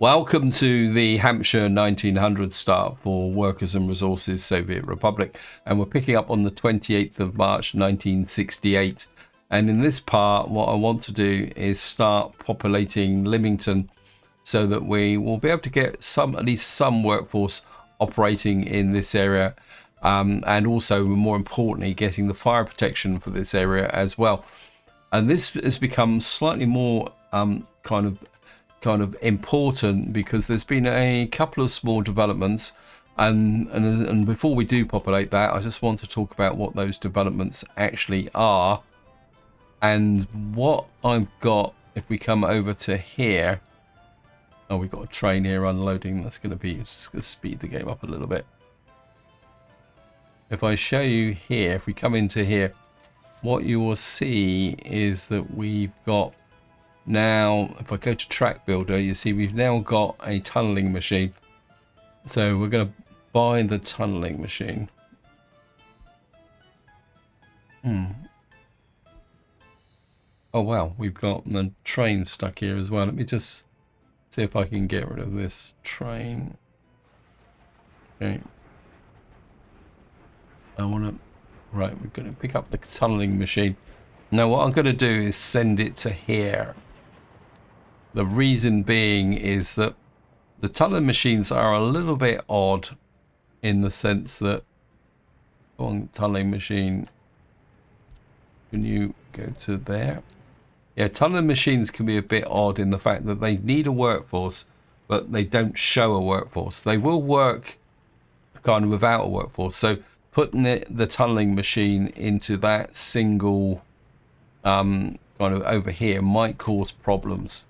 Welcome to the Hampshire 1900 start for Workers and Resources Soviet Republic, and we're picking up on the 28th of March 1968. And in this part, what I want to do is start populating Lymington so that we will be able to get at least some workforce operating in this area, and also, more importantly, getting the fire protection for this area as well. And this has become slightly more kind of important because there's been a couple of small developments, and before we do populate that, I just want to talk about what those developments actually are. And what I've got, if we come over to here, oh, we've got a train here unloading. That's going to be just going to speed the game up a little bit. If I show you here, if we come into here, what you will see is that we've got now, if I go to track builder, you see we've now got a tunneling machine. So we're going to buy the tunneling machine. Oh wow, we've got the train stuck here as well. Let me just see if I can get rid of this train. Okay. I want to... Right, we're going to pick up the tunneling machine. Now what I'm going to do is send it to here. The reason being is that the tunneling machines are a little bit odd in the sense that... Go on, tunneling machine. Can you go to there? Yeah, tunneling machines can be a bit odd in the fact that they need a workforce, but they don't show a workforce. They will work kind of without a workforce. So putting the tunneling machine into that single kind of over here might cause problems.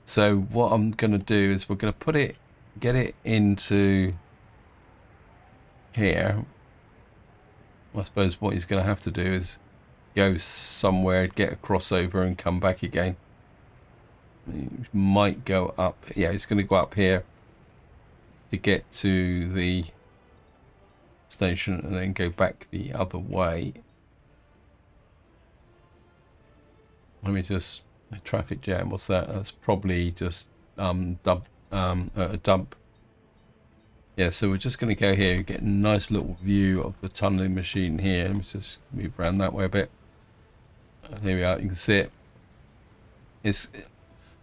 So what I'm going to do is we're going to get it into here. I suppose what he's going to have to do is go somewhere, get a crossover and come back again. He might go up. Yeah, he's going to go up here to get to the station and then go back the other way. Let me just... A traffic jam, what's that? That's probably just a dump. Yeah, so we're just going to go here, get a nice little view of the tunneling machine here. Let me just move around that way a bit. Here we are, you can see it. It's,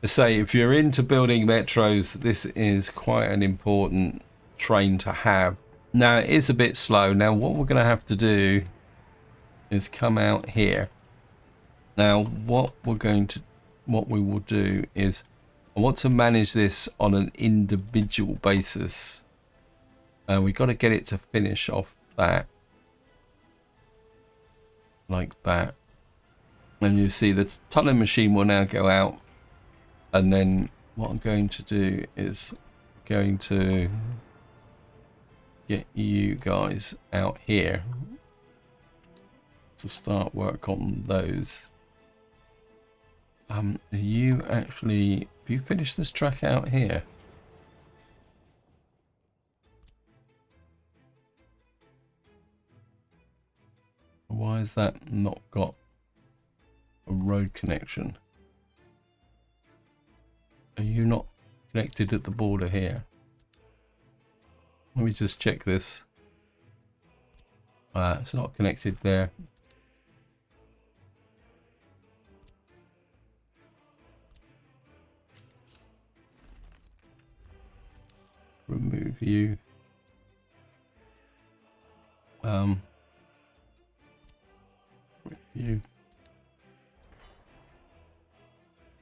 let's say, if you're into building metros, this is quite an important train to have. Now, it is a bit slow. Now, what we're going to have to do is come out here. Now, what we will do is, I want to manage this on an individual basis. We've got to get it to finish off that. Like that. And you see the tunneling machine will now go out. And then what I'm going to do is going to get you guys out here to start work on those. You actually, have you finished this track out here? Why has that not got a road connection? Are you not connected at the border here? Let me just check this. It's not connected there. Remove you. You.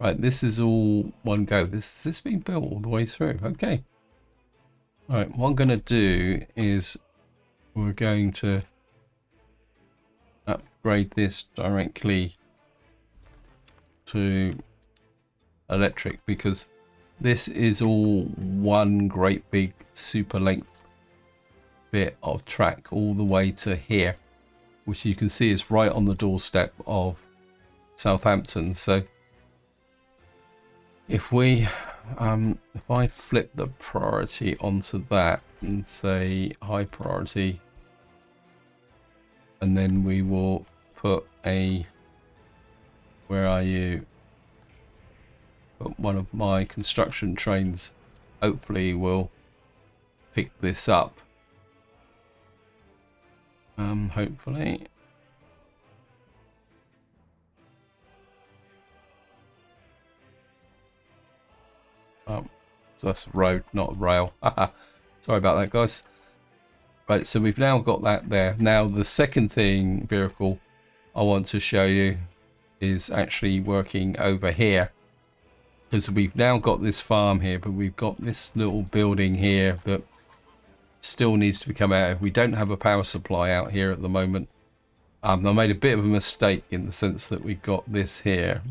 Right, this is all one go. This has been built all the way through. Okay. All right, what I'm going to do is we're going to upgrade this directly to electric because this is all one great big super length bit of track all the way to here, which you can see is right on the doorstep of Southampton. So if I flip the priority onto that and say high priority, and then we will put a, where are you? but one of my construction trains hopefully will pick this up. Hopefully. So that's road, not rail. Sorry about that, guys. Right, so we've now got that there. Now the second vehicle I want to show you is actually working over here, because we've now got this farm here, but we've got this little building here that still needs to come out. We don't have a power supply out here at the moment. I made a bit of a mistake in the sense that we've got this here,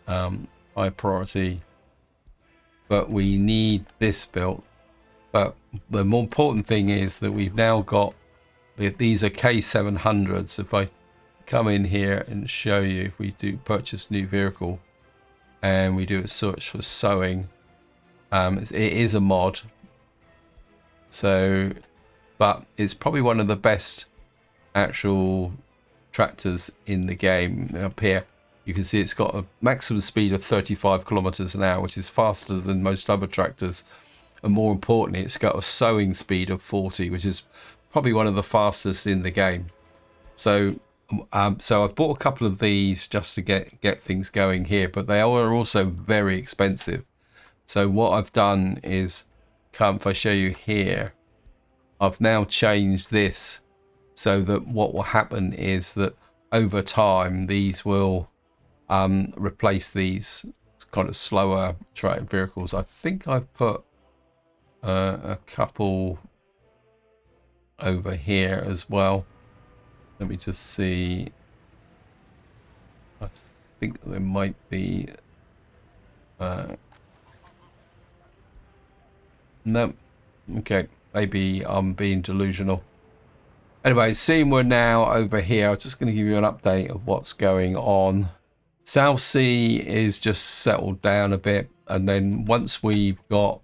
high priority, but we need this built. But the more important thing is that we've now got these are K700s. If I come in here and show you, if we do purchase new vehicle and we do a search for sowing, it is a mod. So, but it's probably one of the best actual tractors in the game. Up here you can see it's got a maximum speed of 35 kilometers an hour, which is faster than most other tractors, and more importantly it's got a sowing speed of 40, which is probably one of the fastest in the game. So so I've bought a couple of these just to get things going here, but they are also very expensive. So what I've done is, if I show you here, I've now changed this so that what will happen is that over time these will replace these kind of slower tractor vehicles. I think I've put a couple over here as well. Let me just see. I think there might be no. Okay, maybe I'm being delusional. Anyway, seeing we're now over here, I'm just going to give you an update of what's going on. Southsea is just settled down a bit, and then once we've got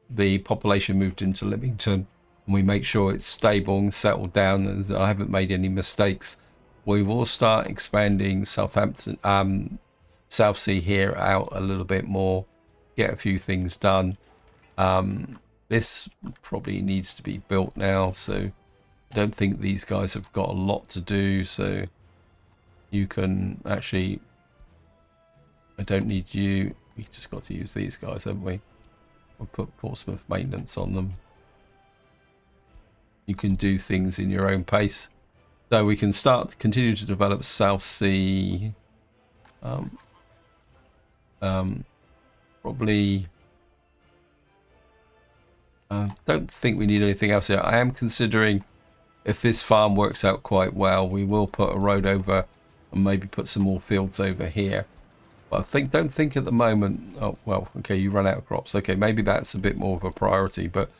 the population moved into Lymington and we make sure it's stable and settled down and I haven't made any mistakes, we will start expanding Southampton, Southsea here out a little bit more, get a few things done. This probably needs to be built now, so I don't think these guys have got a lot to do, so you can actually, I don't need you, we just got to use these guys, haven't we? We'll put Portsmouth maintenance on them. You can do things in your own pace. So we can continue to develop Southsea. Probably don't think we need anything else here. I am considering, if this farm works out quite well, we will put a road over and maybe put some more fields over here. But don't think at the moment, oh well, okay, you run out of crops. Okay, maybe that's a bit more of a priority. But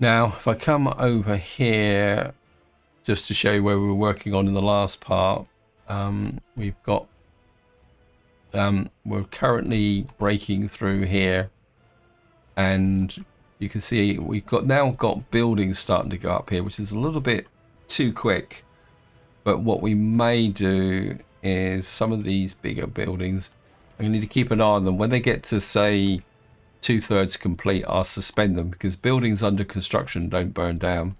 now if I come over here, just to show you where we were working on in the last part, we've got, we're currently breaking through here, and you can see we've now got buildings starting to go up here, which is a little bit too quick. But what we may do is some of these bigger buildings, I'm going to need to keep an eye on them. When they get to say 2/3 complete, I'll suspend them, because buildings under construction don't burn down.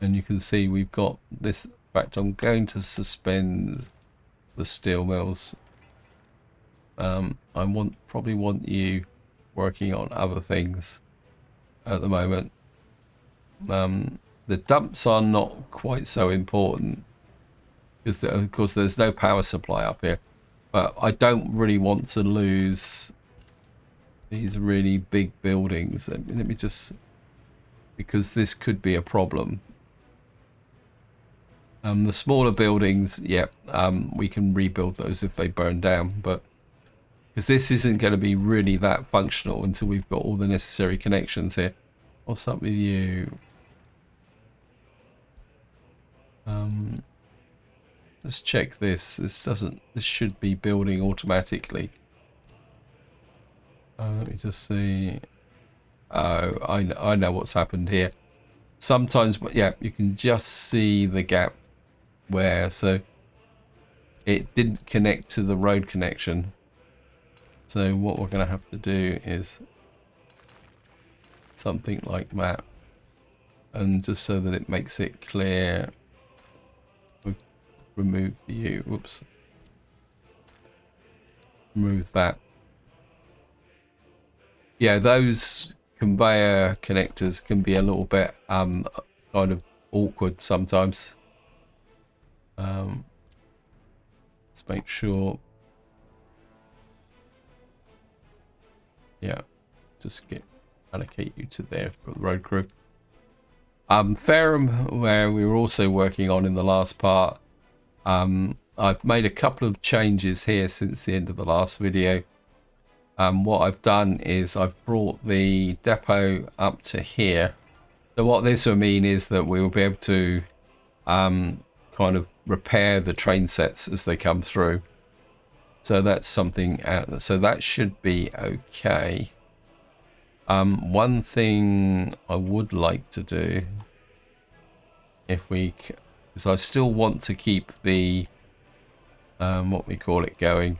And you can see we've got this. In fact, I'm going to suspend the steel mills. I probably want you working on other things at the moment. The dumps are not quite so important, because of course there's no power supply up here, but I don't really want to lose these really big buildings. Let me just, because this could be a problem. The smaller buildings, we can rebuild those if they burn down, but because this isn't going to be really that functional until we've got all the necessary connections here. What's up with you? Let's check this. This should be building automatically. Let me just see. Oh, I know what's happened here. Sometimes, yeah, you can just see the gap where, so it didn't connect to the road connection. So what we're going to have to do is something like that. And just so that it makes it clear, we've removed the U. Whoops. Remove that. Yeah, those conveyor connectors can be a little bit kind of awkward sometimes. Let's make sure. Yeah, just allocate you to there for the road crew. Ferrum, where we were also working on in the last part, I've made a couple of changes here since the end of the last video. What I've done is I've brought the depot up to here. So what this will mean is that we will be able to kind of repair the train sets as they come through. So that's something out. So that should be okay. One thing I would like to do, because I still want to keep the what we call it going.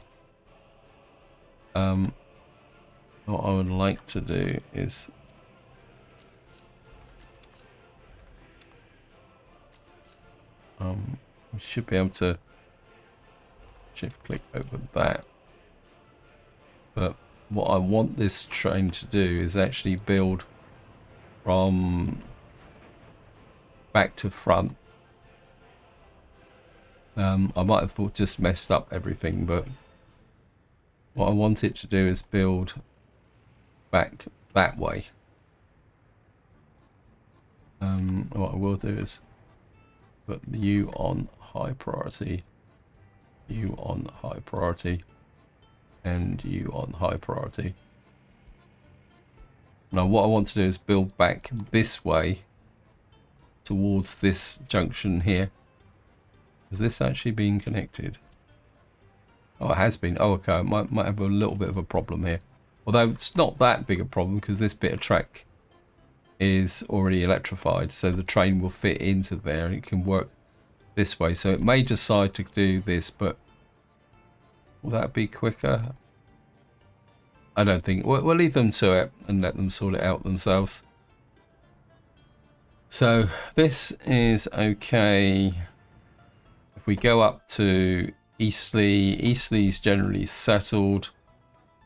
What I would like to do is we should be able to shift click over that, but what I want this train to do is actually build from back to front. I might have just messed up everything, but what I want it to do is build back that way. What I will do is put the U on high priority, U on high priority, and U on high priority. Now what I want to do is build back this way towards this junction here. Has this actually been connected? Oh, it has been. Oh, okay. I might have a little bit of a problem here. Although it's not that big a problem because this bit of track is already electrified. So the train will fit into there and it can work this way. So it may decide to do this, but will that be quicker? I don't think. We'll leave them to it and let them sort it out themselves. So this is okay. If we go up to Eastleigh's generally settled.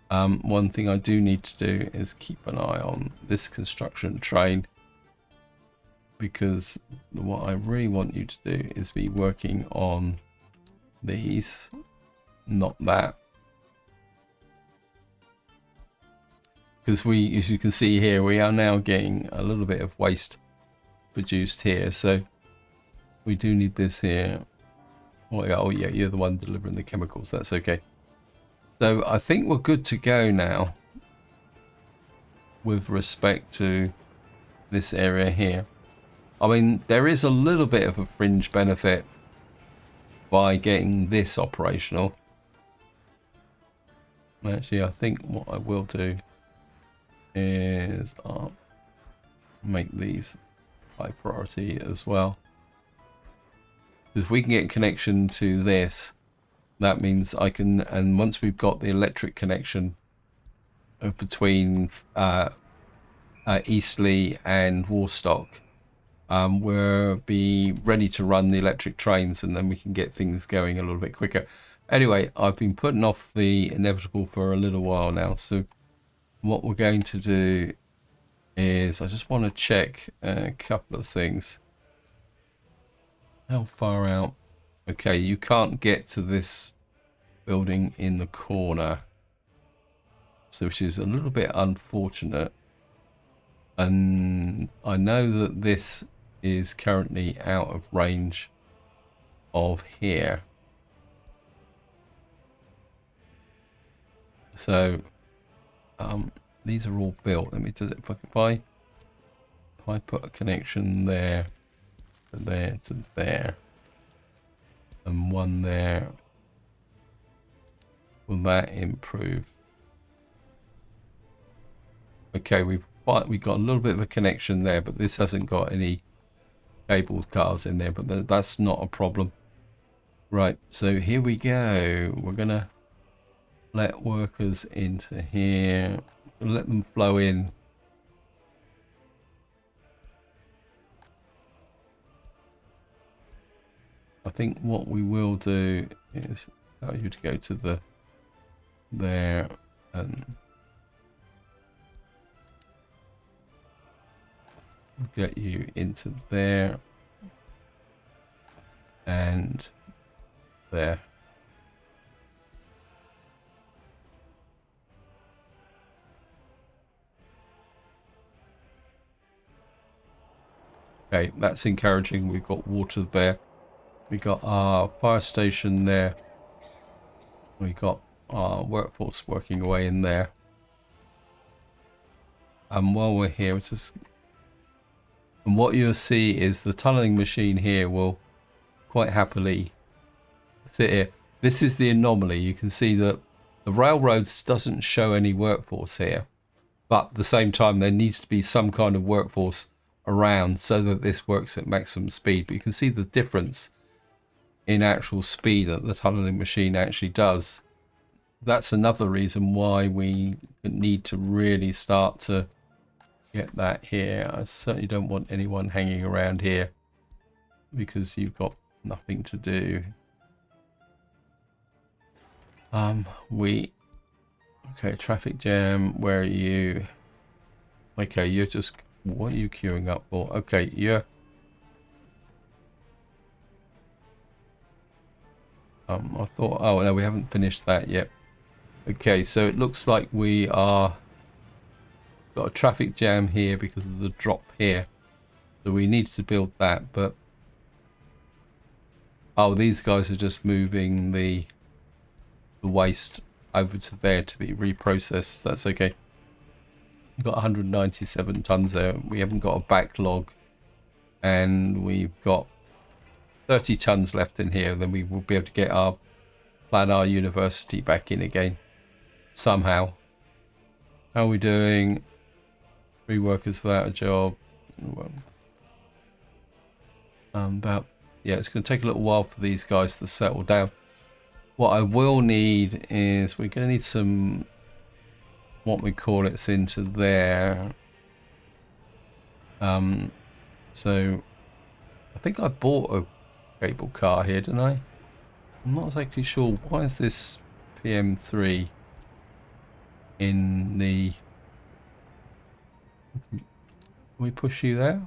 One thing I do need to do is keep an eye on this construction train, because what I really want you to do is be working on these, not that. Because we, as you can see here, we are now getting a little bit of waste produced here, so we do need this here. Oh yeah, you're the one delivering the chemicals, that's okay. So I think we're good to go now with respect to this area here. I mean, there is a little bit of a fringe benefit by getting this operational. Actually, I think what I will do is make these high priority as well. If we can get connection to this, that means I can, and once we've got the electric connection between Eastleigh and Warstock, we'll be ready to run the electric trains, and then we can get things going a little bit quicker. Anyway, I've been putting off the inevitable for a little while now, so what we're going to do is I just want to check a couple of things. How far out? Okay, you can't get to this building in the corner, so which is a little bit unfortunate. And I know that this is currently out of range of here. So these are all built. Let me do it. If I put a connection there to there to there, and one there, will that improve? Okay, we've got a little bit of a connection there, but this hasn't got any cable cars in there, but that's not a problem. Right, so here we go. We're gonna let workers into here. Let them flow in. I think what we will do is tell you to go to the there and get you into there and there. Okay, that's encouraging. We've got water there. We got our fire station there. We got our workforce working away in there. And while we're here, and what you'll see is the tunneling machine here will quite happily sit here. This is the anomaly. You can see that the railroads doesn't show any workforce here, but at the same time there needs to be some kind of workforce around so that this works at maximum speed. But you can see the difference in actual speed that the tunneling machine actually does. That's another reason why we need to really start to get that here. I certainly don't want anyone hanging around here because you've got nothing to do. Okay, traffic jam, where are you? Okay, you're just, what are you queuing up for? Okay, you're I thought, oh no, we haven't finished that yet. Okay, so it looks like we are got a traffic jam here because of the drop here, so we need to build that. But oh, these guys are just moving the waste over to there to be reprocessed. That's okay. We've got 197 tons there. We haven't got a backlog, and we've got 30 tons left in here. Then we will be able to get our Planar University back in again somehow. How are we doing? 3 workers without a job. About, yeah, it's going to take a little while for these guys to settle down. What I will need is we're going to need some, what we call it's into there. So I think I bought a cable car here, didn't I? I'm not exactly sure. Why is this PM3 in the... Can we push you there?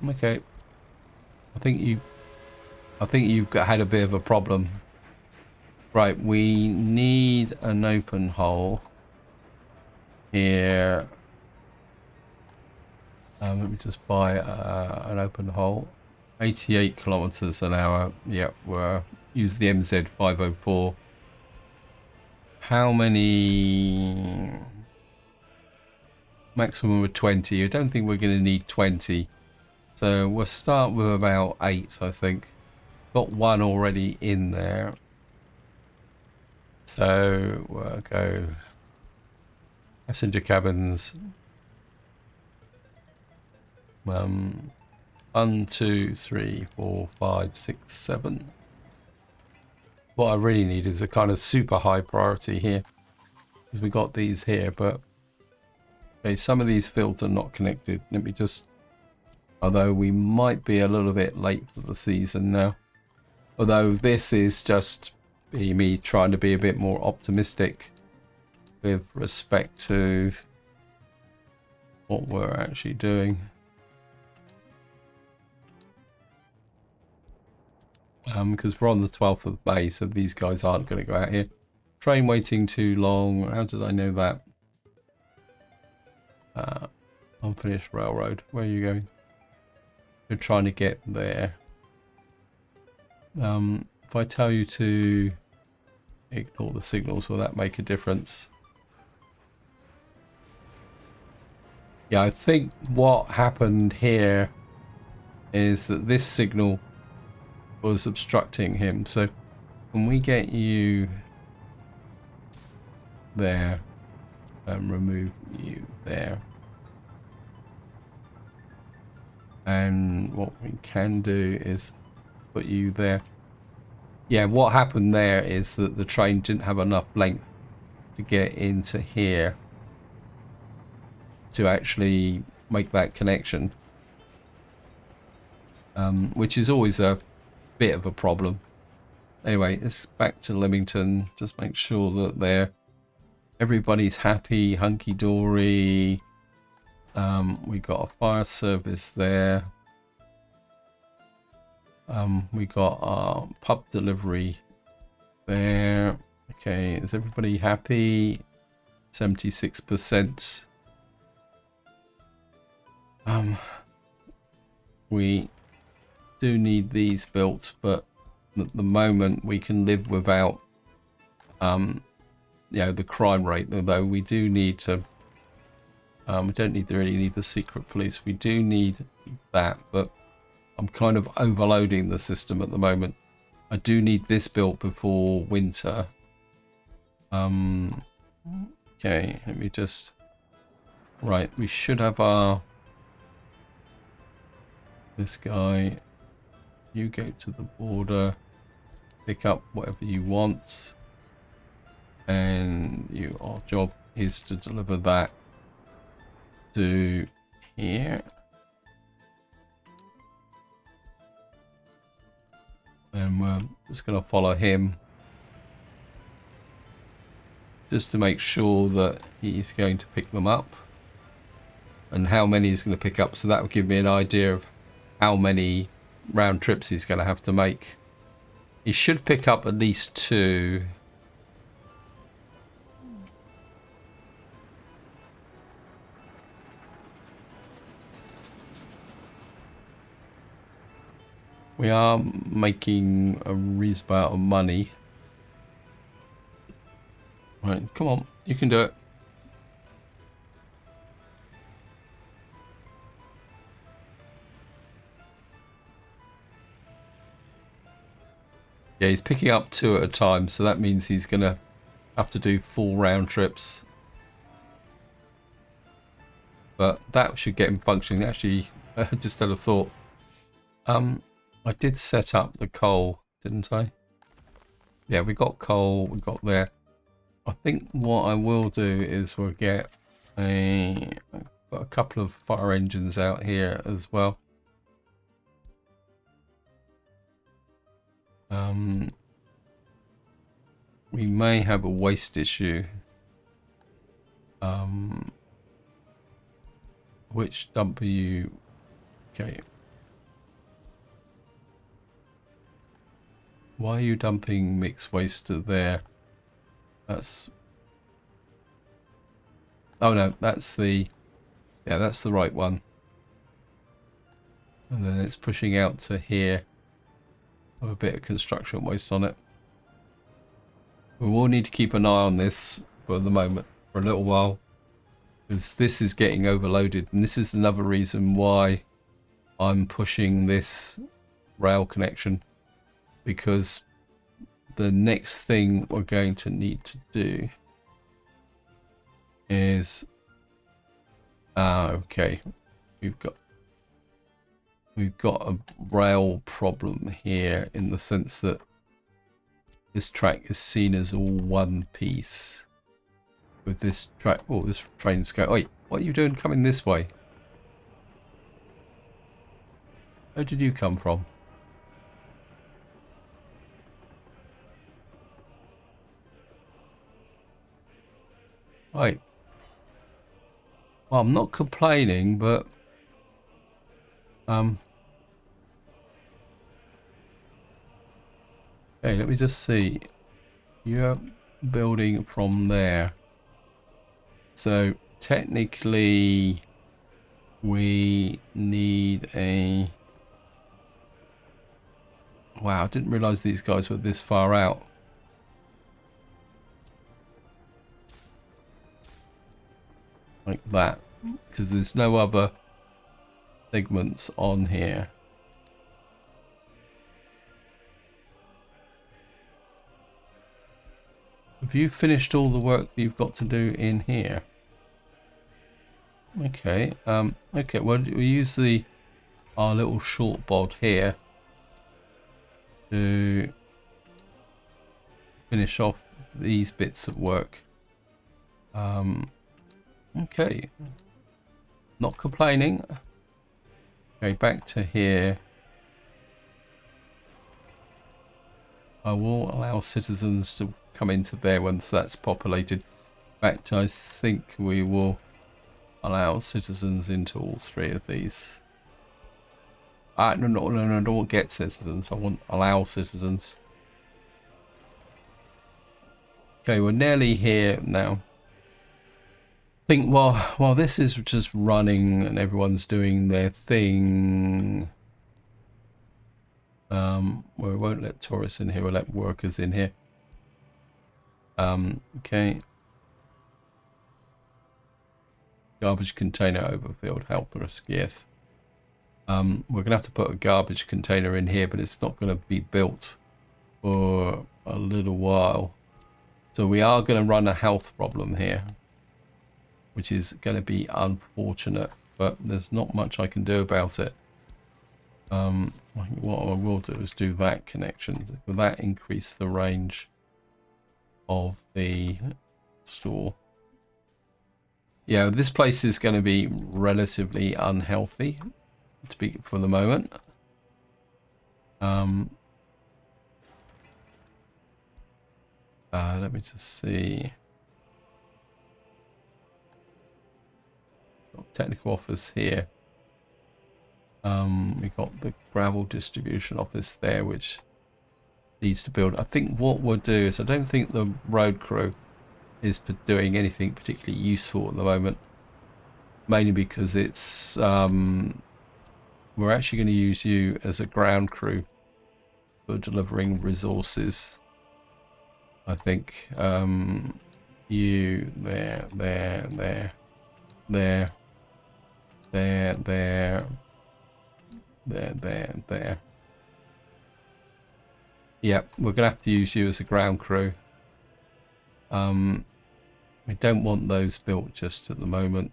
Okay. I think you've had a bit of a problem. Right, we need an open hole here. Let me just buy an open hole. 88 kilometers an hour. Yep, we'll use the MZ 504. How many? Maximum of 20. I don't think we're going to need 20. So we'll start with about 8, I think. Got 1 already in there. So we'll go passenger cabins. 1, 2, 3, 4, 5, 6, 7. What I really need is a kind of super high priority here, because we got these here, but okay, some of these fields are not connected. Let me just, although we might be a little bit late for the season now, although this is just me trying to be a bit more optimistic with respect to what we're actually doing. Because we're on the 12th of May, so these guys aren't going to go out here. Train waiting too long. How did I know that? Unfinished railroad. Where are you going? You're trying to get there. If I tell you to ignore the signals, will that make a difference? Yeah, I think what happened here is that this signal was obstructing him. So can we get you there and remove you there? And what we can do is put you there. Yeah, what happened there is that the train didn't have enough length to get into here to actually make that connection, which is always a bit of a problem. Anyway, it's back to Lymington. Just make sure that everybody's happy, hunky-dory. We got a fire service there. We got our pub delivery there. Okay, is everybody happy? 76%. We do need these built, but at the moment we can live without the crime rate, although we do need to we don't really need the secret police. We do need that, but I'm kind of overloading the system at the moment. I do need this built before winter. Okay, let me just... Right, we should have our... This guy, you go to the border, pick up whatever you want, and our job is to deliver that to here. And we're just going to follow him just to make sure that he's going to pick them up and how many he's going to pick up, so that will give me an idea of how many round trips he's going to have to make. He should pick up at least 2. We are making a reasonable amount of money. Right, come on, you can do it. Yeah, he's picking up 2 at a time, so that means he's going to have to do full round trips. But that should get him functioning. Actually, I just had a thought. I did set up the coal, didn't I? Yeah, we got coal, we got there. I think what I will do is we'll get I've got a couple of fire engines out here as well. We may have a waste issue. Which dump are you? Okay. Why are you dumping mixed waste to there? That's... Oh no, that's the... Yeah, that's the right one. And then it's pushing out to here. With a bit of construction waste on it. We will need to keep an eye on this for the moment, for a little while. Because this is getting overloaded. And this is another reason why I'm pushing this rail connection. Because the next thing we're going to need to do is okay, we've got a rail problem here in the sense that this track is seen as all one piece with this track. Oh, this train's going. Wait, what are you doing coming this way? Where did you come from? Right. Well, I'm not complaining, but okay, let me just see. You're building from there. So technically we need a... Wow, I didn't realize these guys were this far out. Like that, because there's no other segments on here. Have you finished all the work that you've got to do in here? Okay, okay, well, we use the our little short bod here to finish off these bits of work. Okay, not complaining. Okay, back to here. I will allow citizens to come into there once that's populated. In fact, I think we will allow citizens into all three of these. No, I don't want get citizens. I want allow citizens. Okay, we're nearly here now. I think while this is just running and everyone's doing their thing, well, we won't let tourists in here. We'll let workers in here. Okay. Garbage container overfilled, health risk, yes. We're gonna have to put a garbage container in here, but it's not gonna be built for a little while. So we are gonna run a health problem here, which is gonna be unfortunate, but there's not much I can do about it. What I will do is do that connection. Will that increase the range of the store? Yeah, this place is going to be relatively unhealthy, to speak for the moment. Let me just see. Got technical office here. We got the gravel distribution office there, which needs to build. I think what we'll do is, I don't think the road crew is doing anything particularly useful at the moment, mainly because it's we're actually going to use you as a ground crew for delivering resources. I think you there. Yep, we're gonna have to use you as a ground crew. We don't want those built just at the moment.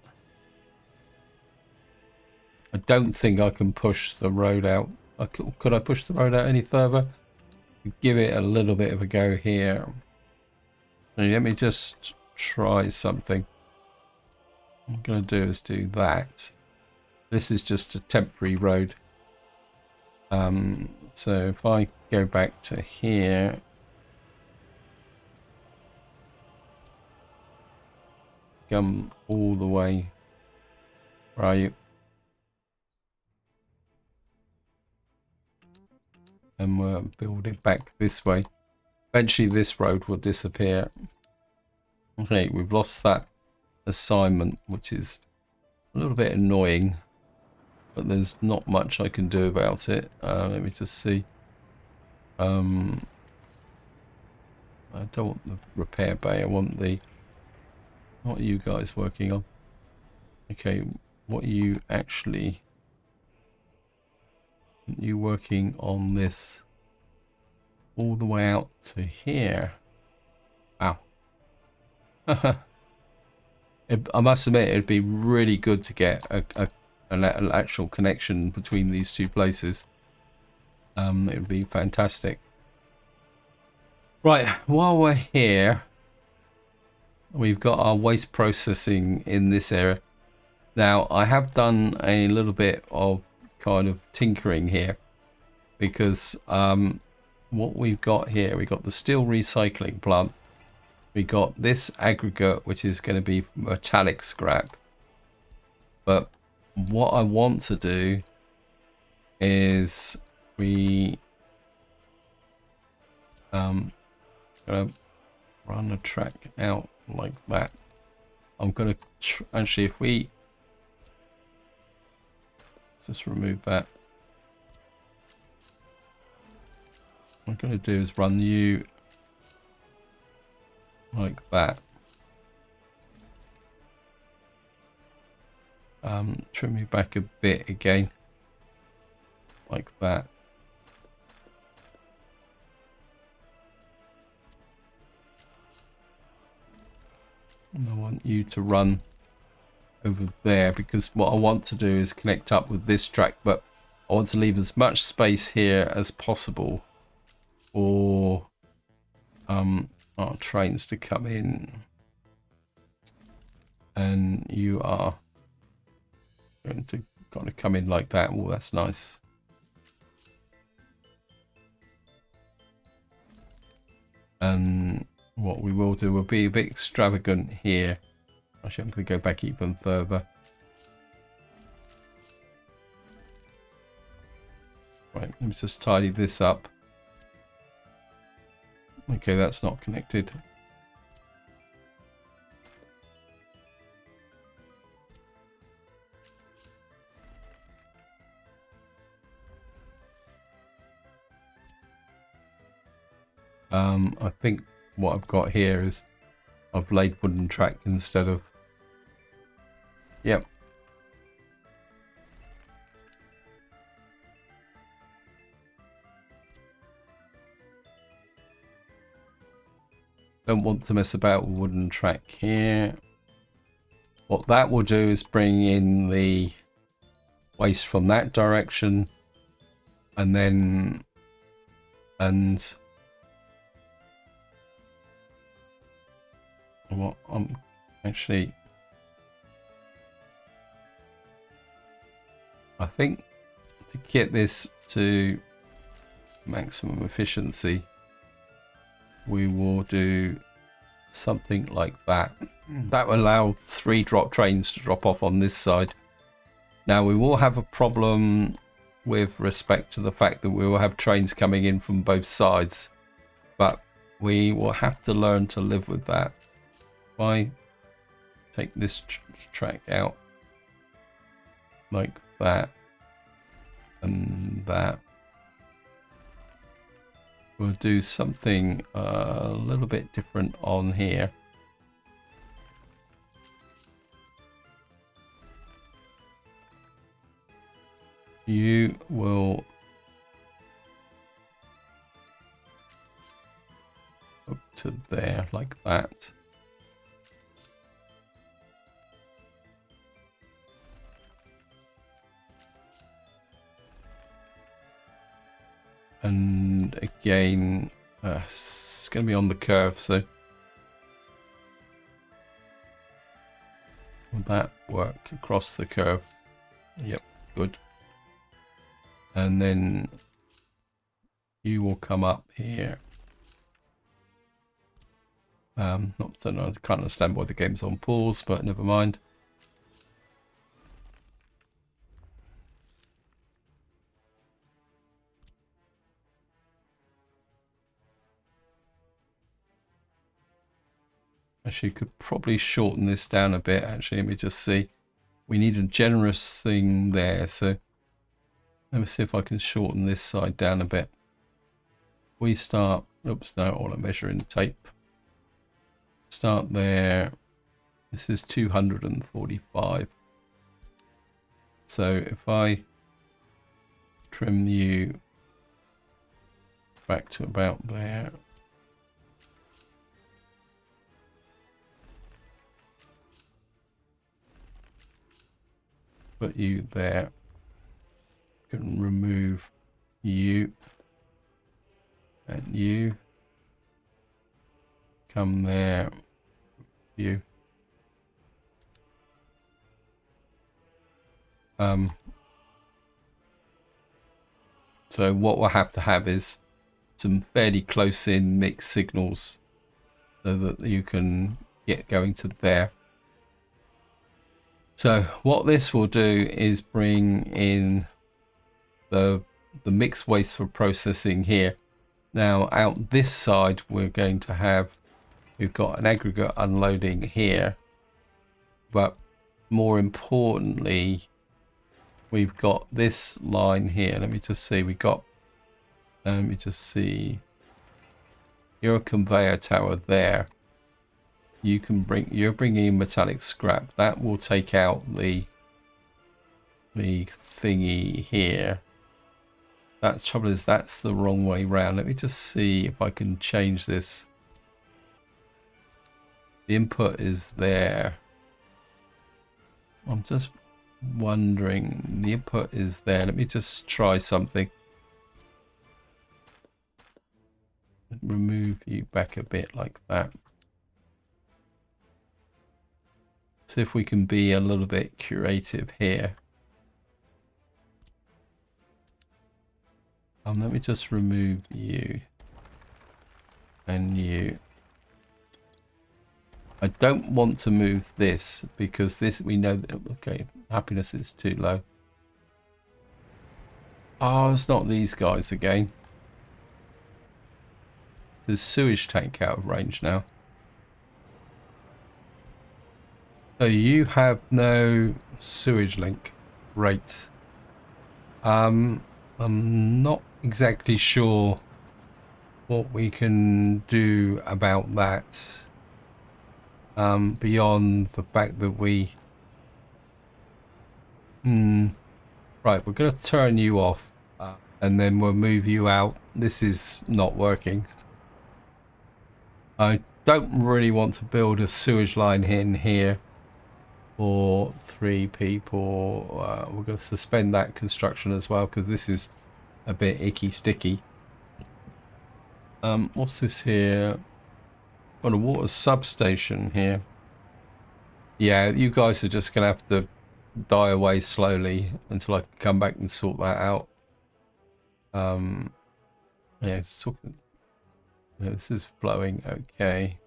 I don't think I can push the road out. Could I push the road out any further? Give it a little bit of a go here. Let me just try something. What I'm gonna do is do that. This is just a temporary road. So if I go back to here, come all the way, where are you? And we'll build it back this way. Eventually this road will disappear. Okay, we've lost that assignment, which is a little bit annoying, but there's not much I can do about it. Let me just see. I don't want the repair bay. I want the... What are you guys working on? Okay, what are you actually... You working on this all the way out to here? Wow. I must admit, it'd be really good to get an actual connection between these two places. It would be fantastic. Right, while we're here, we've got our waste processing in this area. Now, I have done a little bit of kind of tinkering here, because what we've got here, we've got the steel recycling plant. We got this aggregate, which is going to be metallic scrap. But what I want to do is we gonna run a track out like that. I'm gonna actually, if we just remove that, what I'm gonna do is run you like that. Trim you back a bit again, like that. And I want you to run over there, because what I want to do is connect up with this track, but I want to leave as much space here as possible for our trains to come in. And you are going to kind of come in like that. Oh, that's nice. And what we will do will be a bit extravagant here. Actually, I'm going to go back even further. Right, let me just tidy this up. Okay, that's not connected. I think what I've got here is I've laid wooden track instead of... Yep. Don't want to mess about with wooden track here. What that will do is bring in the waste from that direction, and then what I'm actually, I think to get this to maximum efficiency, we will do something like that. That will allow 3 drop trains to drop off on this side. Now we will have a problem with respect to the fact that we will have trains coming in from both sides, but we will have to learn to live with that. If I take this track out like that and that, we'll do something a little bit different on here. You will up to there like that. And again, it's going to be on the curve, so will that work across the curve? Yep, good. And then you will come up here. Not that I can't understand why the game's on pause, but never mind. Actually, could probably shorten this down a bit. Actually, let me just see. We need a generous thing there, so let me see if I can shorten this side down a bit. We start, oops, no, I want to measure in tape. Start there. This is 245. So if I trim you back to about there. Put you there. Can remove you and you. Come there. You. So what we'll have to have is some fairly close in mixed signals so that you can get going to there. So what this will do is bring in the mixed waste for processing here. Now out this side we're going to have, we've got an aggregate unloading here, but more importantly we've got this line here. Let me just see, we got, let me just see, you're a conveyor tower there. You can bring, you're bringing in metallic scrap. That will take out the thingy here. That's trouble is that's the wrong way round. Let me just see if I can change this. The input is there. I'm just wondering, the input is there. Let me just try something. Remove you back a bit like that. See if we can be a little bit creative here. Let me just remove you and you. I don't want to move this because this, we know that, okay, happiness is too low. Oh, it's not these guys again. There's sewage tank out of range now. So you have no sewage link. Great. I'm not exactly sure what we can do about that. Beyond the fact that we... Right, we're going to turn you off. And then we'll move you out. This is not working. I don't really want to build a sewage line in here for 3 people. We're going to suspend that construction as well because this is a bit icky sticky. What's this here? Got a water substation here. Yeah, you guys are just going to have to die away slowly until I can come back and sort that out. Yeah, it's talking. Yeah, this is flowing okay.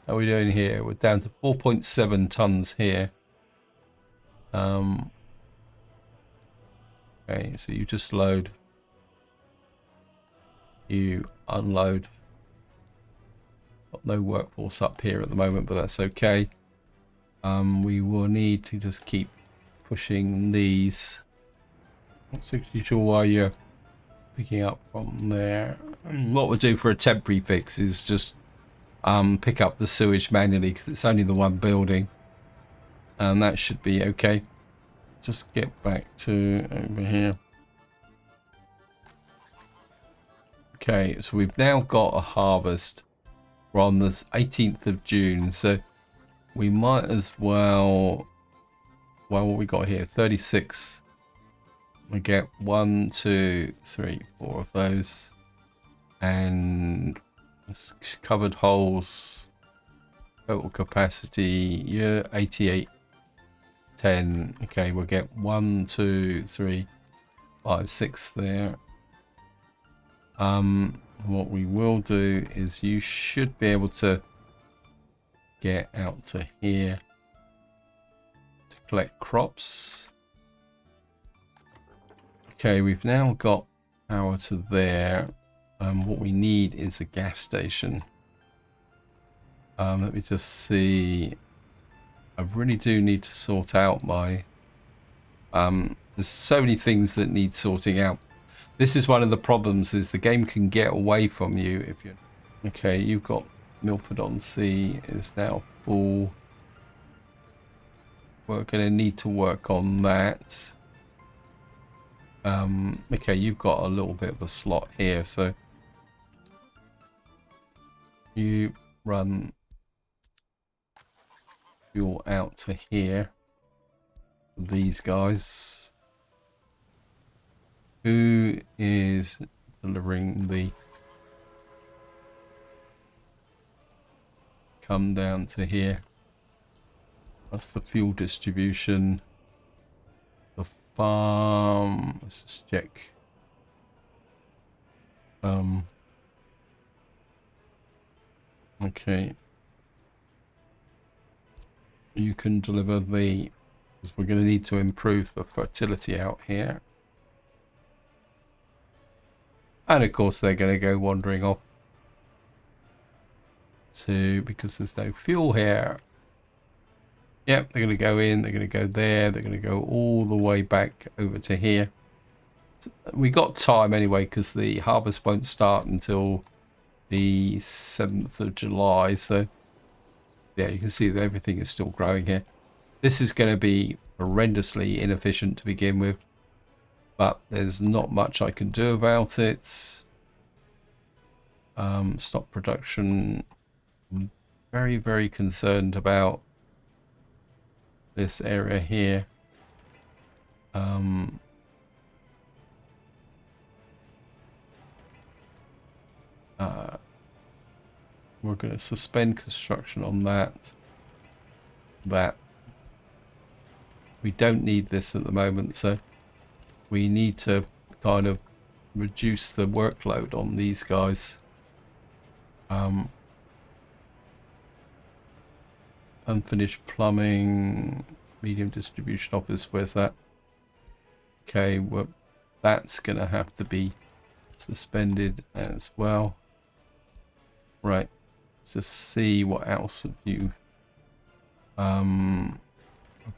How are we doing here? We're down to 4.7 tons here. Okay, so you just load. You unload. Got no workforce up here at the moment, but that's okay. We will need to just keep pushing these. Not exactly sure why you're picking up from there. What we'll do for a temporary fix is just pick up the sewage manually because it's only the one building, and that should be okay. Just get back to over here. Okay, so we've now got a harvest. We're on the 18th of June, so we might as well. Well, what we got here? 36. We get 1, 2, 3, 4 of those, and covered holes. Total capacity, yeah, 88. 10. Okay, we'll get 1, 2, 3, 5, 6 there. What we will do is you should be able to get out to here to collect crops. Okay, we've now got power to there. What we need is a gas station. Let me just see. I really do need to sort out my... there's so many things that need sorting out. This is one of the problems, is the game can get away from you if you... Okay, you've got Milford on Sea is now full. We're going to need to work on that. Okay, you've got a little bit of a slot here, so you run fuel out to here. These guys. Who is delivering the... Come down to here. That's the fuel distribution. The farm. Let's just check. Okay. You can deliver the... Because we're going to need to improve the fertility out here. And of course they're going to go wandering off to, because there's no fuel here. Yep, they're going to go in, they're going to go there, they're going to go all the way back over to here. We got time anyway because the harvest won't start until the 7th of July. So yeah, you can see that everything is still growing here. This is going to be horrendously inefficient to begin with, but there's not much I can do about it. Stop production. I'm very, very concerned about this area here. We're going to suspend construction on that. We don't need this at the moment, so we need to kind of reduce the workload on these guys. Unfinished plumbing, medium distribution office, where's that? Okay, well, that's going to have to be suspended as well. Right, let's just see what else have you. I'm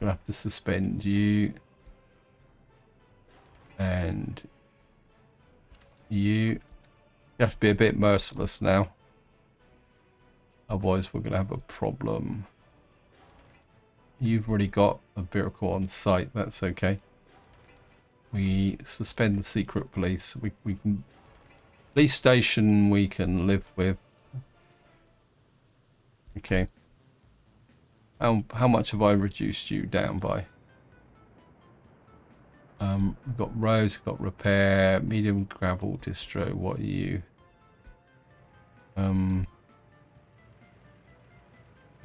going to have to suspend you. And you have to be a bit merciless now. Otherwise, we're going to have a problem. You've already got a vehicle on site. That's okay. We suspend the secret police. We can police station we can live with. Okay. How much have I reduced you down by? We've got roads, we've got repair, medium gravel distro. What are you?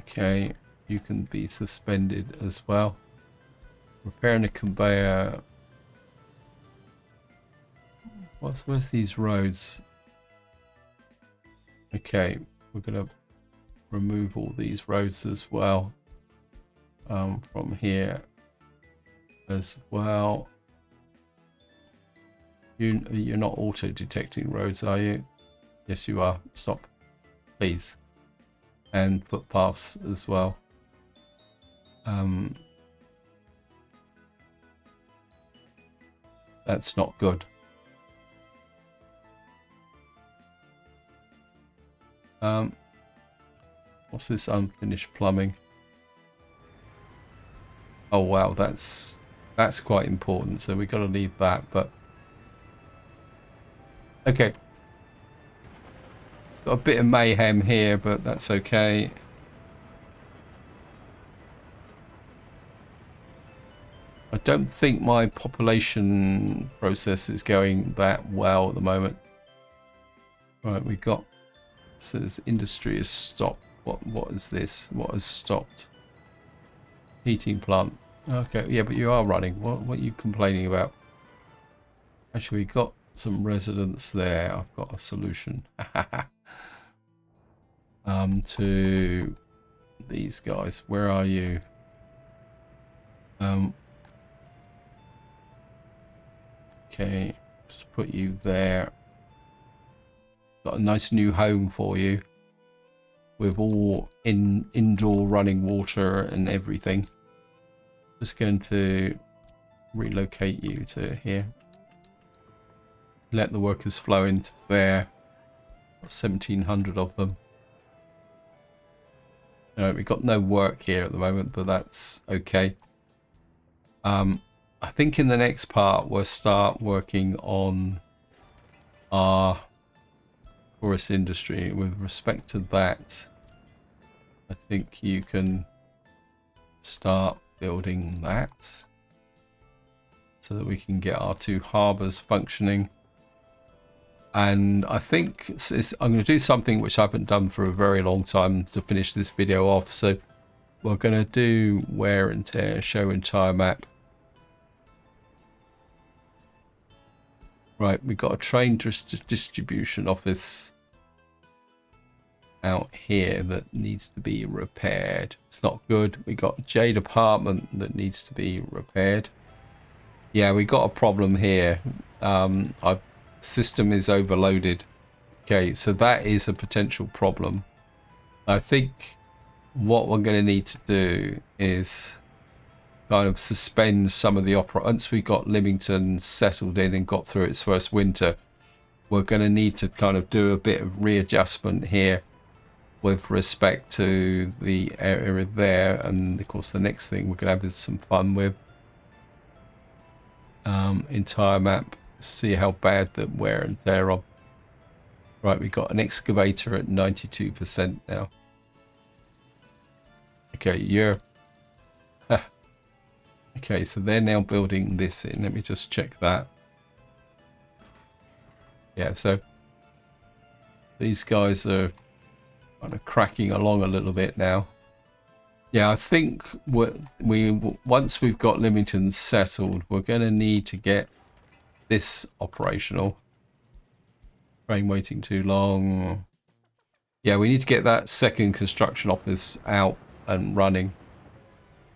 Okay, you can be suspended as well. Repairing a conveyor. Where's these roads? Okay, we're gonna remove all these roads as well. From here as well. You're not auto detecting roads, are you? Yes, you are. Stop, please. And footpaths as well. That's not good. What's this unfinished plumbing? Oh wow, that's quite important, so we got to leave that. But okay, got a bit of mayhem here, but that's okay. I don't think my population process is going that well at the moment. Right, we got, says industry is stopped. What is this? What has stopped? Heating plant. Okay, yeah, but you are running. What are you complaining about? Actually, we got some residents there. I've got a solution. To these guys. Where are you? Okay, just put you there. Got a nice new home for you. With all indoor running water and everything. Just going to relocate you to here. Let the workers flow into there. 1,700 of them. We've got no work here at the moment, but that's okay. I think in the next part we'll start working on our tourist industry. With respect to that, I think you can start building that so that we can get our two harbours functioning. And I think I'm going to do something which I haven't done for a very long time to finish this video off. So we're going to do wear and tear, show entire map. Right, we've got a train distribution office out here that needs to be repaired. It's not good. We got Jade apartment that needs to be repaired. Yeah, we got a problem here. Our system is overloaded. Okay, so that is a potential problem. I think what we're going to need to do is kind of suspend some of the opera. Once we got Lymington settled in and got through its first winter, we're going to need to kind of do a bit of readjustment here with respect to the area there. And of course the next thing we're going to have some fun with entire map, see how bad the wear and tear on. Right, we got an excavator at 92% now. Okay, you're Okay, so they're now building this in. Let me just check that. Yeah, so these guys are kind of cracking along a little bit now. Yeah, I think once we've got Lymington settled, we're going to need to get this operational. Train waiting too long. Yeah, we need to get that second construction office out and running.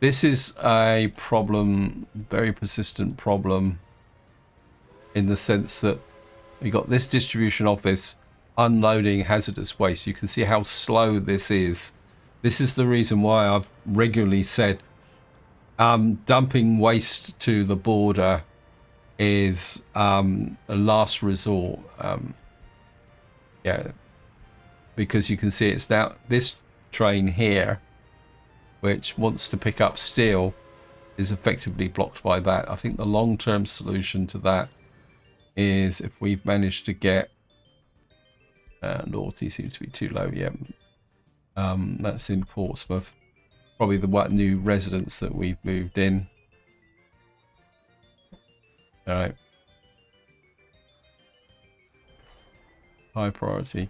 This is a problem, very persistent problem, in the sense that we got this distribution office unloading hazardous waste. You can see how slow this is. This is the reason why I've regularly said dumping waste to the border is a last resort. Yeah, because you can see it's now this train here, which wants to pick up steel, is effectively blocked by that. I think the long-term solution to that is if we've managed to get Naughty seems to be too low. Yeah, that's in Portsmouth. Probably the new residents that we've moved in. All right. High priority.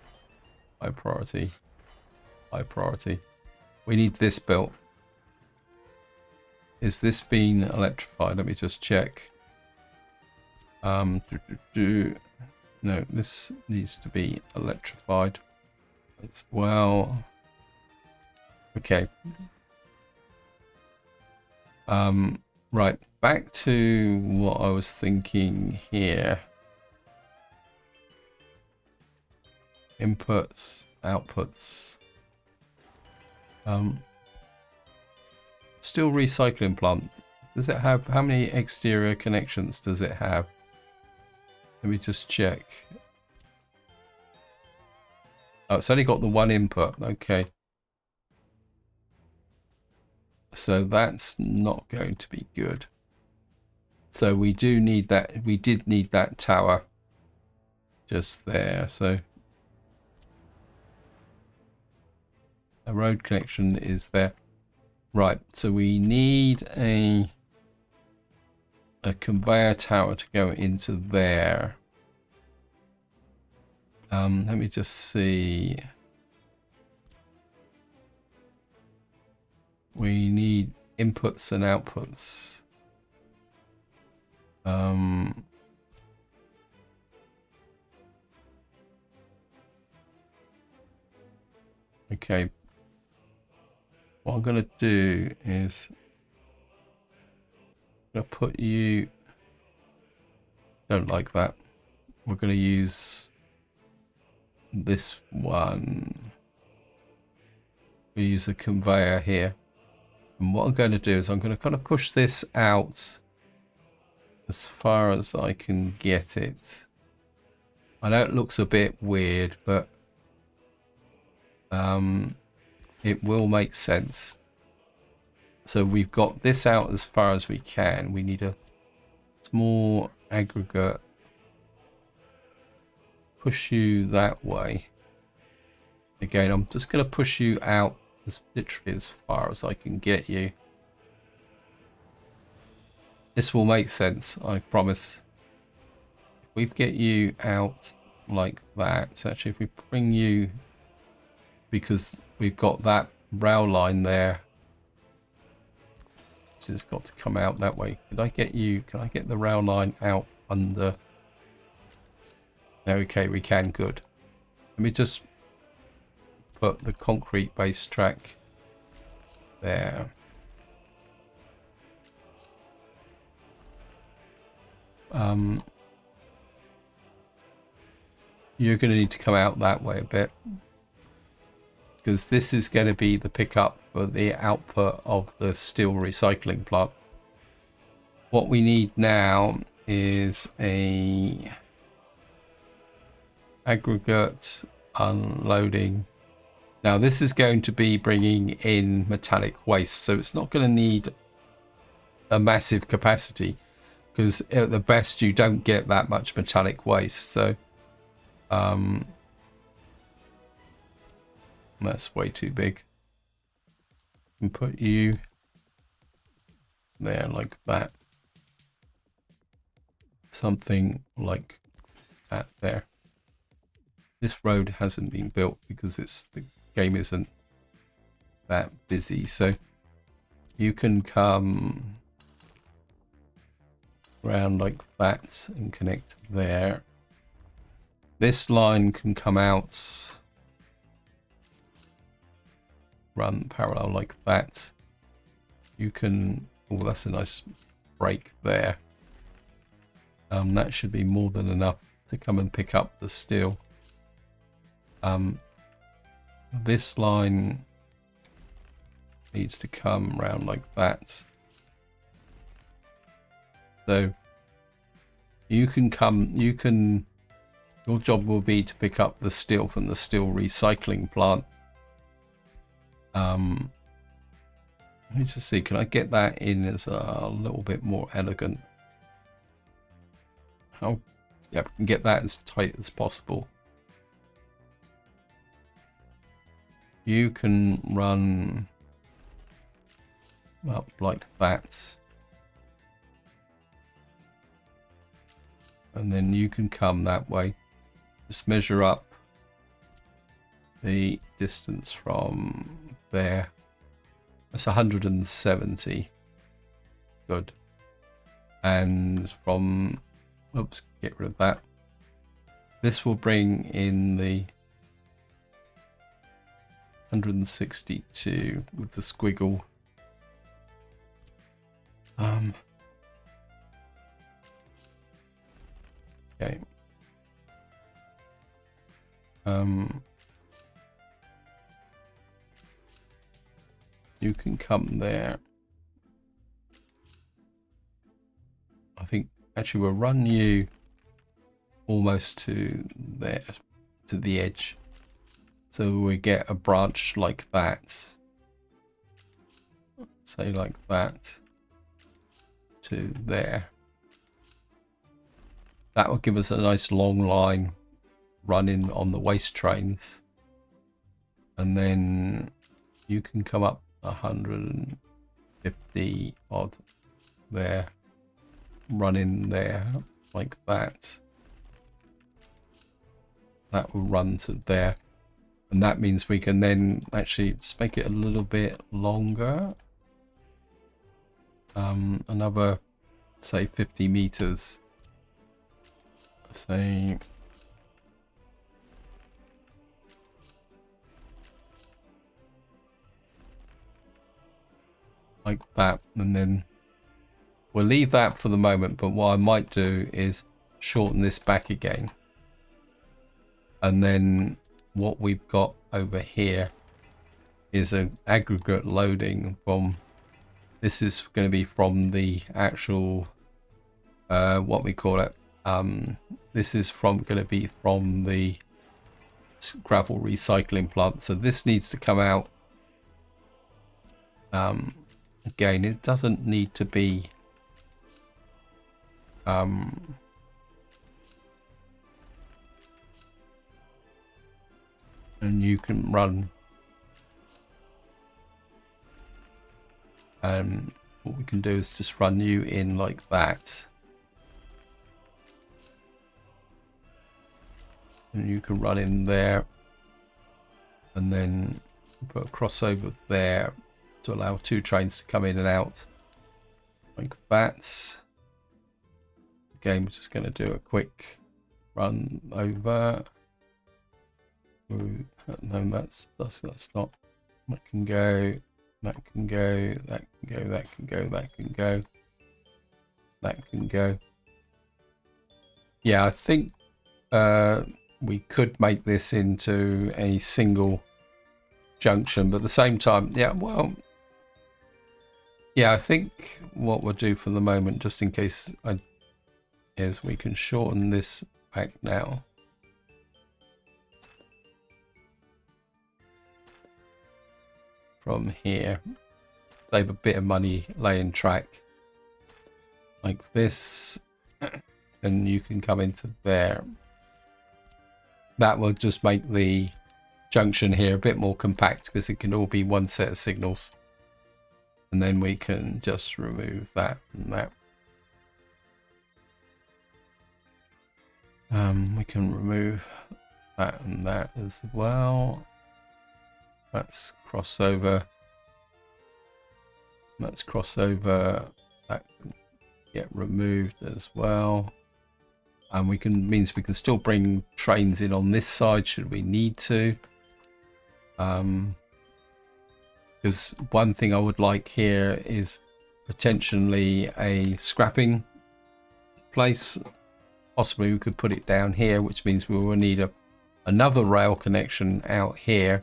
High priority. High priority. We need this built. Is this being electrified? Let me just check. No, this needs to be electrified as well. Okay. Right, back to what I was thinking here. Inputs, outputs. Steel recycling plant. Does it have, how many exterior connections does it have? Let me just check. Oh, it's only got the one input. Okay. So that's not going to be good. So we do need that. We did need that tower just there. So a road connection is there. Right. So we need a conveyor tower to go into there. Let me just see. We need inputs and outputs. Okay. What I'm going to do is I'm going to put you, don't like that. We're going to use this one. We use a conveyor here. And what I'm going to do is I'm going to kind of push this out as far as I can get it. I know it looks a bit weird, but it will make sense. So we've got this out as far as we can. We need a small aggregate. Push you that way. Again, I'm just going to push you out as literally as far as I can get you. This will make sense, I promise. If we get you out like that, actually if we bring you, because we've got that rail line there, so it's got to come out that way. Could I get you, can I get the rail line out under? Okay, we can, good. Let me just put the concrete base track there. You're going to need to come out that way a bit, because this is going to be the pickup for the output of the steel recycling plant. What we need now is a aggregate unloading. Now this is going to be bringing in metallic waste, so it's not going to need a massive capacity, because at the best you don't get that much metallic waste. So that's way too big. And put you there like that. Something like that there. This road hasn't been built because the game isn't that busy, so you can come around like that and connect there. This line can come out, run parallel like that. You can, oh, that's a nice break there. That should be more than enough to come and pick up the steel. This line needs to come round like that. So you can come, your job will be to pick up the steel from the steel recycling plant. Let me just see, can I get that in as a little bit more elegant? How? Yeah, I can get that as tight as possible. You can run up like that. And then you can come that way. Just measure up the distance from there. That's 170. Good. And from, oops, get rid of that. This will bring in the 162 with the squiggle. Okay. You can come there. I think actually we'll run you almost to there, to the edge. So we get a branch like that. Say like that to there. That will give us a nice long line running on the waste trains. And then you can come up 150 odd there, running there like that. That will run to there. And that means we can then actually just make it a little bit longer. Another, say, 50 meters. Say, like that. And then we'll leave that for the moment. But what I might do is shorten this back again. And then what we've got over here is an aggregate loading from, this is going to be from the actual what we call it, this is going to be from the gravel recycling plant. So this needs to come out again. It doesn't need to be and you can run what we can do is just run you in like that, and you can run in there and then put a crossover there to allow two trains to come in and out like that. Again, we're just going to do a quick run over. No, that's not. That can go. That can go. That can go. That can go. That can go. That can go. Yeah, I think we could make this into a single junction, but at the same time, yeah. Well, yeah. I think what we'll do for the moment, just in case, is we can shorten this back now. From here, save a bit of money laying track like this, and you can come into there. That will just make the junction here a bit more compact because it can all be one set of signals. And then we can just remove that and that. We can remove that and that as well. That's crossover. That's crossover. That can get removed as well. And means we can still bring trains in on this side should we need to. Because one thing I would like here is potentially a scrapping place. Possibly we could put it down here, which means we will need another rail connection out here,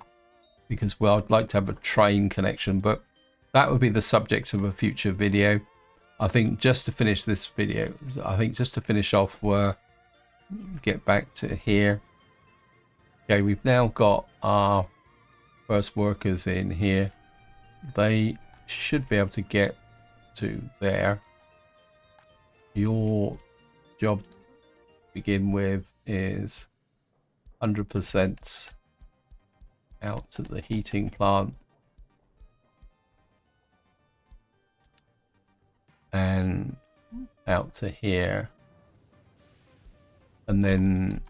because I'd like to have a train connection, but that would be the subject of a future video. I think just to finish this video, just to finish off, get back to here. Okay, we've now got our first workers in here. They should be able to get to there. Your job to begin with is 100% out to the heating plant. And out to here, and then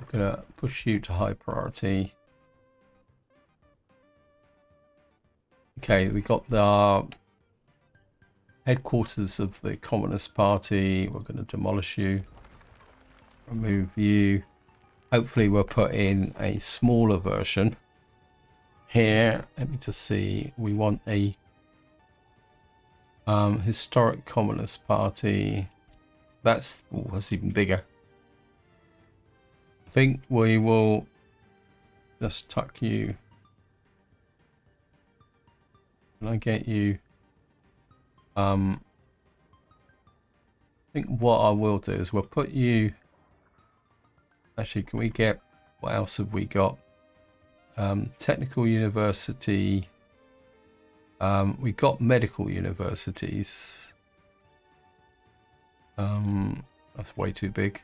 we're gonna push you to high priority. Okay, we got the headquarters of the Communist Party. We're going to demolish you, remove you. Hopefully we'll put in a smaller version here. Let me just see. We want a historic Communist Party. That's even bigger. I think we will just tuck you. Can I get you? I think what I will do is we'll put you. Actually, can we get, what else have we got? Technical university. We got medical universities. That's way too big.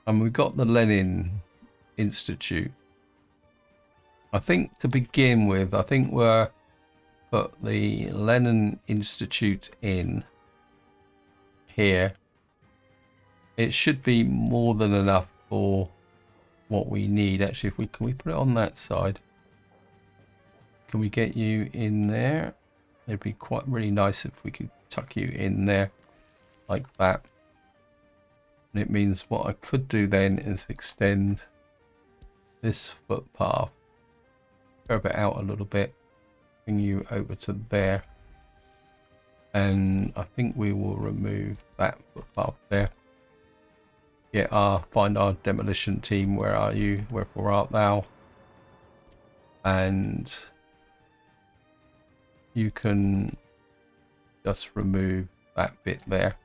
And we've got the Lenin Institute. I think to begin with, I think we're put the Lenin Institute in here. It should be more than enough for what we need. Actually, if can we put it on that side? Can we get you in there? It'd be quite really nice if we could tuck you in there like that. And it means what I could do then is extend this footpath, curve it out a little bit, bring you over to there, and I think we will remove that footpath there. Find our demolition team. Where are you? Wherefore art thou? And you can just remove that bit there.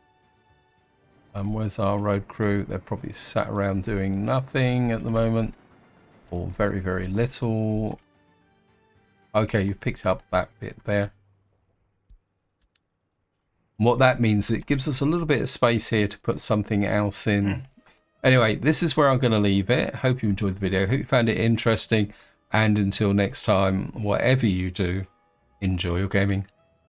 And where's our road crew? They're probably sat around doing nothing at the moment, or very, very little. Okay, you've picked up that bit there. And what that means, it gives us a little bit of space here to put something else in. Anyway, this is where I'm going to leave it. Hope you enjoyed the video. Hope you found it interesting. And until next time, whatever you do, enjoy your gaming.